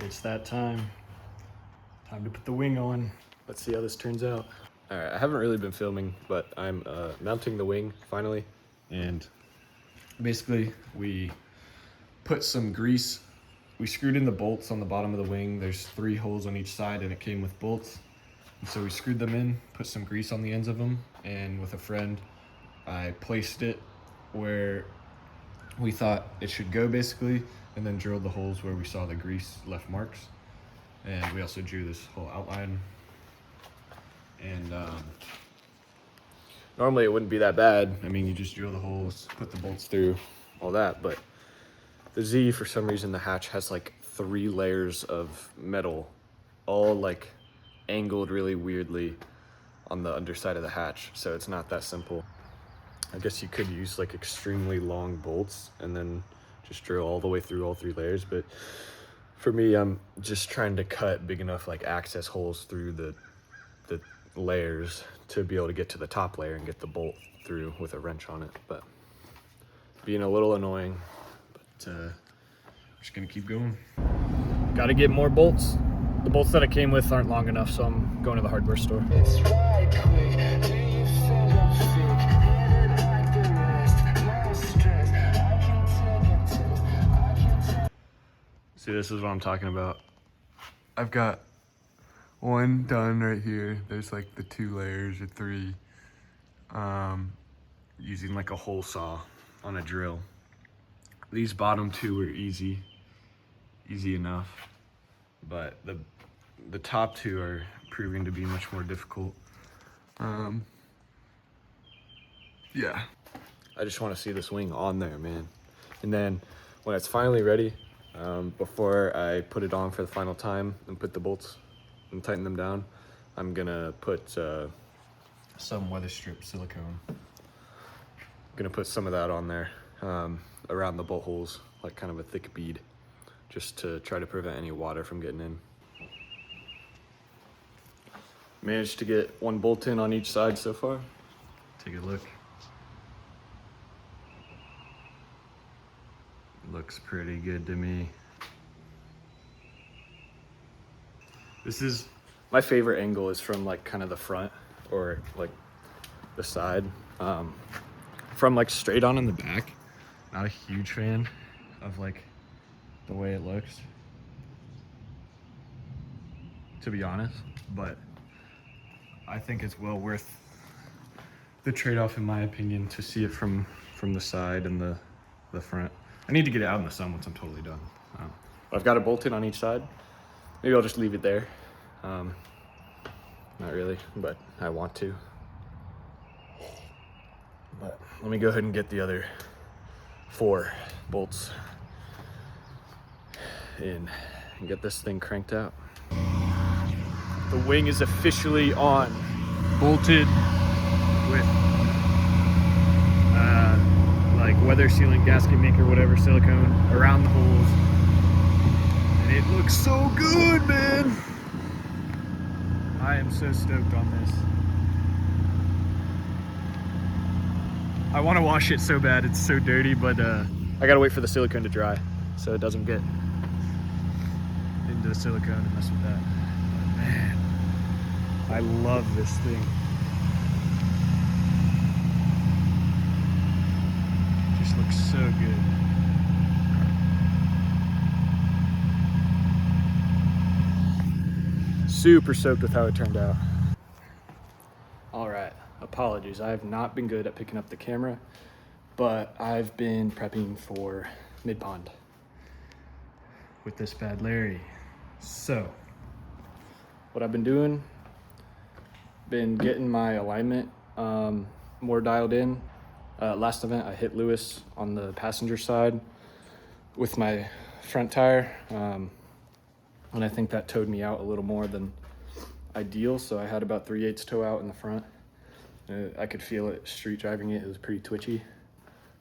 It's that time. Time to put the wing on. Let's see how this turns out. All right, I haven't really been filming, but I'm mounting the wing finally. And basically we put some grease. We screwed in the bolts on the bottom of the wing. There's 3 holes on each side and it came with bolts. And so we screwed them in, put some grease on the ends of them, and with a friend, I placed it where we thought it should go basically, and then drilled the holes where we saw the grease left marks. And we also drew this whole outline. And Normally it wouldn't be that bad. I mean, you just drill the holes, put the bolts Through all that, but the Z, for some reason, the hatch has like 3 layers of metal, all like angled really weirdly on the underside of the hatch. So it's not that simple. I guess you could use like extremely long bolts and then just drill all the way through all 3 layers. But for me, I'm just trying to cut big enough like access holes through the layers to be able to get to the top layer and get the bolt through with a wrench on it. But being a little annoying, but just gonna keep going. got to get more bolts. The bolts that I came with aren't long enough, so I'm going to the hardware store. See, this is what I'm talking about. I've got one done right here. There's like the 2 layers or 3, using like a hole saw on a drill. These bottom 2 were easy enough, but the top 2 are proving to be much more difficult. Yeah. I just want to see this wing on there, man. And then when it's finally ready, before I put it on for the final time and put the bolts and tighten them down, I'm gonna put Some weather strip silicone. gonna put some of that on there around the bolt holes, like kind of a thick bead, just to try to prevent any water from getting in. Managed to get 1 bolt in on each side so far. Take a look. Looks pretty good to me. This is My favorite angle is from like kind of the front or like the side. From like straight on in the back, not a huge fan of like the way it looks, to be honest, but I think it's well worth the trade-off, in my opinion, to see it from the side and the front. I need to get it out in the sun once I'm totally done. I've got it bolted on each side. Maybe I'll just leave it there. Not really, but I want to. But let me go ahead and get the other 4 bolts in and get this thing cranked out. The wing is officially on. Bolted with like weather sealant, gasket maker, whatever, silicone around the holes, and it looks so good, man. I am so stoked on this. I want to wash it so bad, it's so dirty, but I gotta wait for the silicone to dry so it doesn't get into the silicone and mess with that. But man, I love this thing. Just looks so good. super soaked with how it turned out. All right, apologies. I have not been good at picking up the camera, but I've been prepping for mid-pond With this bad Larry. So, what I've been doing, been getting my alignment more dialed in. Last event, I hit Lewis on the passenger side with my front tire, and I think that towed me out a little more than ideal, so I had about 3/8 toe out in the front. I could feel it street driving it. It was pretty twitchy,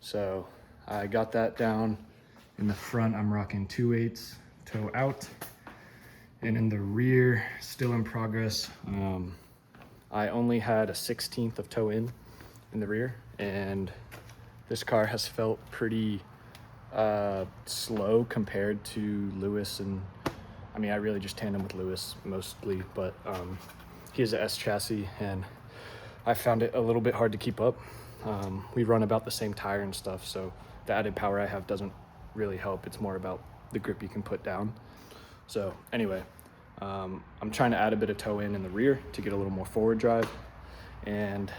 so I got that down. in the front, I'm rocking 2/8 toe out. And in the rear, still in progress. I only had a 1/16 of toe in the rear, and this car has felt pretty slow compared to Lewis and I mean, I really just tandem with Lewis mostly, but he has a S chassis, and I found it a little bit hard to keep up. We run about the same tire and stuff, so the added power I have doesn't really help. It's more about the grip you can put down. So anyway, I'm trying to add a bit of toe in the rear to get a little more forward drive, and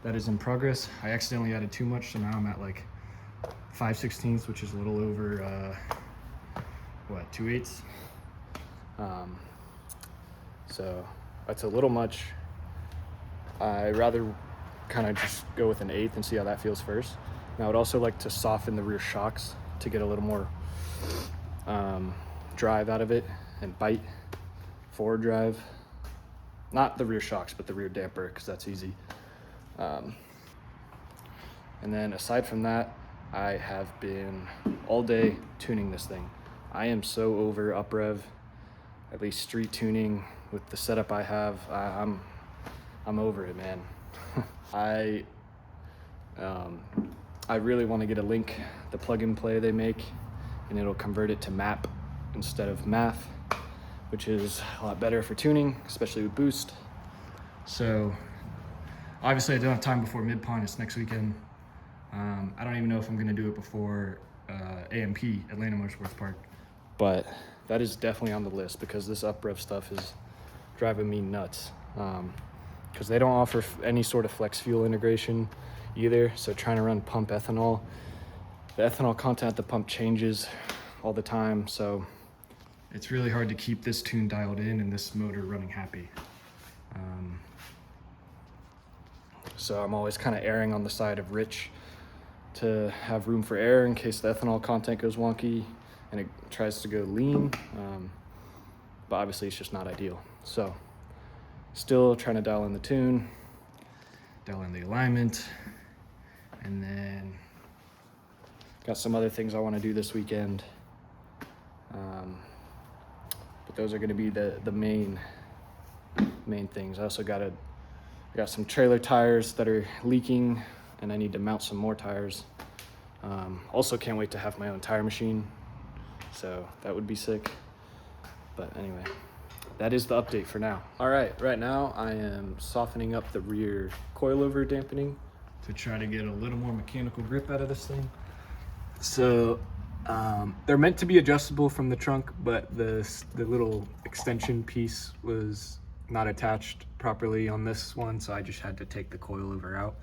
that is in progress. I accidentally added too much, so now I'm at like 5/16, which is a little over, 2/8. So that's a little much. I'd rather kind of just go with an 1/8 and see how that feels first. Now I would also like to soften the rear shocks to get a little more drive out of it and bite, forward drive. Not the rear shocks, but the rear damper, because that's easy. And then aside from that, I have been all day tuning this thing. I am so over up rev, at least street tuning with the setup I have. I'm over it, man. I really want to get a Link, the plug and play they make, and it'll convert it to map instead of math, which is a lot better for tuning, especially with boost. So obviously I don't have time before mid-pond. It's next weekend. I don't even know if I'm going to do it before AMP, Atlanta Motorsports Park, but that is definitely on the list because this up rev stuff is driving me nuts. Because they don't offer any sort of flex fuel integration either. So trying to run pump ethanol, the ethanol content at the pump changes all the time. So it's really hard to keep this tune dialed in and this motor running happy. So I'm always kind of erring on the side of rich to have room for error in case the ethanol content goes wonky and it tries to go lean. But obviously it's just not ideal. So still trying to dial in the tune, dial in the alignment, and then got some other things I want to do this weekend. But those are going to be the main things. I also got some trailer tires that are leaking, and I need to mount some more tires. Also can't wait to have my own tire machine, so that would be sick. But anyway, that is the update for now. All right, right now I am softening up the rear coilover dampening to try to get a little more mechanical grip out of this thing. So they're meant to be adjustable from the trunk, but the little extension piece was not attached properly on this one, so I just had to take the coilover out,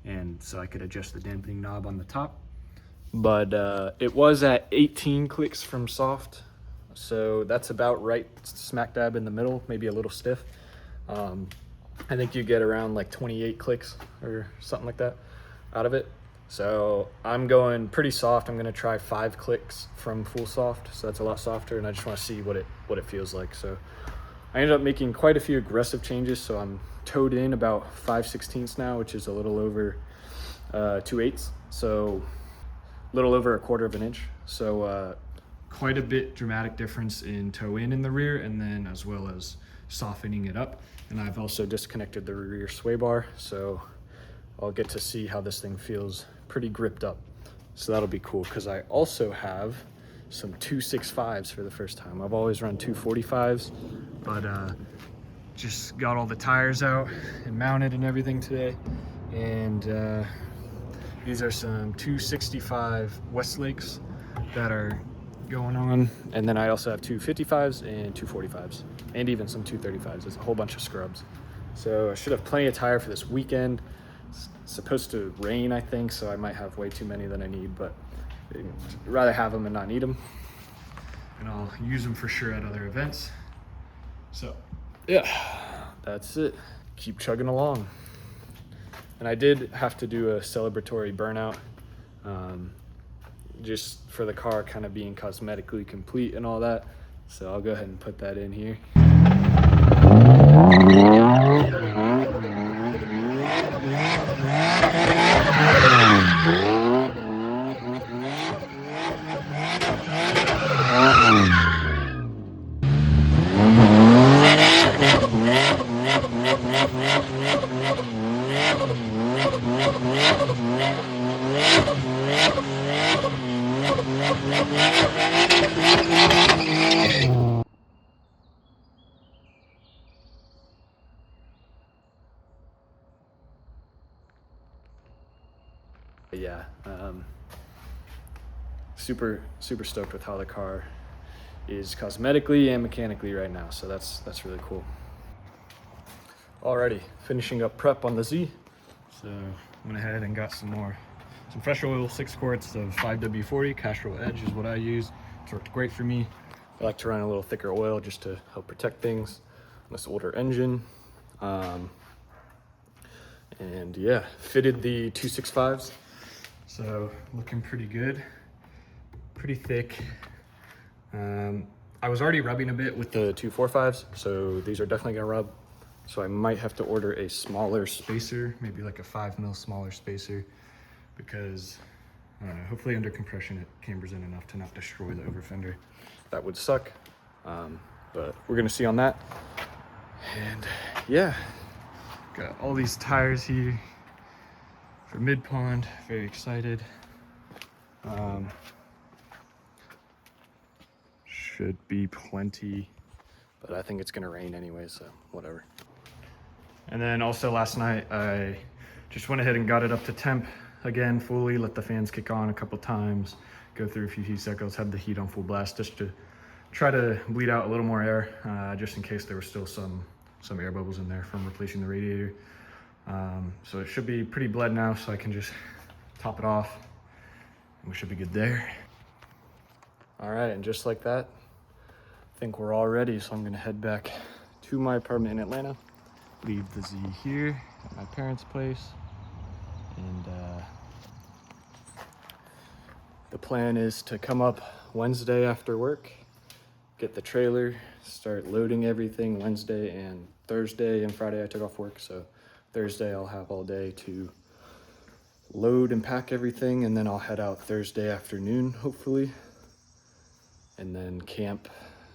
and so I could adjust the dampening knob on the top. But it was at 18 clicks from soft, so that's about right smack dab in the middle, maybe a little stiff. I think you get around like 28 clicks or something like that out of it. So I'm going pretty soft. I'm going to try 5 clicks from full soft, so that's a lot softer, and I just want to see what it feels like. So I ended up making quite a few aggressive changes, so I'm towed in about 5/16 now, which is a little over 2/8, so a little over a quarter of an inch. So quite a bit dramatic difference in toe in the rear, and then as well as softening it up. And I've also disconnected the rear sway bar, so I'll get to see how this thing feels pretty gripped up. So that'll be cool, because I also have some 265s for the first time. I've always run 245s, but just got all the tires out and mounted and everything today. And these are some 265 Westlakes that are going on. And then I also have 255s and 245s, and even some 235s. There's a whole bunch of scrubs. So I should have plenty of tire for this weekend. It's supposed to rain, I think, so I might have way too many than I need, but I'd rather have them and not need them. And I'll use them for sure at other events. So yeah, that's it. Keep chugging along. And I did have to do a celebratory burnout, just for the car kind of being cosmetically complete and all that. So I'll go ahead and put that in here. But yeah, super stoked with how the car is cosmetically and mechanically right now. So that's really cool. Alrighty, finishing up prep on the Z. So went ahead and got some fresh oil, 6 quarts of 5W40. Castrol Edge is what I use. It's worked great for me. I like to run a little thicker oil just to help protect things on this older engine. And yeah, fitted the 265s. So looking pretty good, pretty thick. I was already rubbing a bit with the 245s, so these are definitely gonna rub. So I might have to order a smaller spacer, maybe like a 5mm smaller spacer, because I don't know, hopefully under compression it cambers in enough to not destroy the over fender. That would suck, but we're gonna see on that. And yeah, got all these tires here for mid pond, very excited. Should be plenty, but I think it's gonna rain anyway, so whatever. And then also last night, I just went ahead and got it up to temp again fully, let the fans kick on a couple times, go through a few heat cycles, had the heat on full blast just to try to bleed out a little more air, just in case there was still some air bubbles in there from replacing the radiator. So it should be pretty bled now, so I can just top it off and we should be good there. All right, and just like that, I think we're all ready, so I'm gonna head back to my apartment in Atlanta. Leave the Z here at my parents' place, and the plan is to come up Wednesday after work, get the trailer, start loading everything Wednesday and Thursday, and Friday I took off work, so Thursday I'll have all day to load and pack everything, and then I'll head out Thursday afternoon, hopefully, and then camp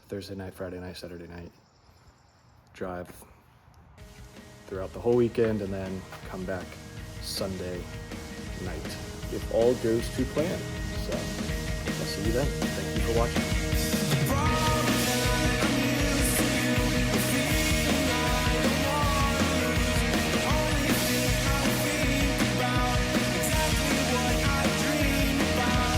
Thursday night, Friday night, Saturday night, drive throughout the whole weekend, and then come back Sunday night if all goes to plan. So I'll see you then. Thank you for watching.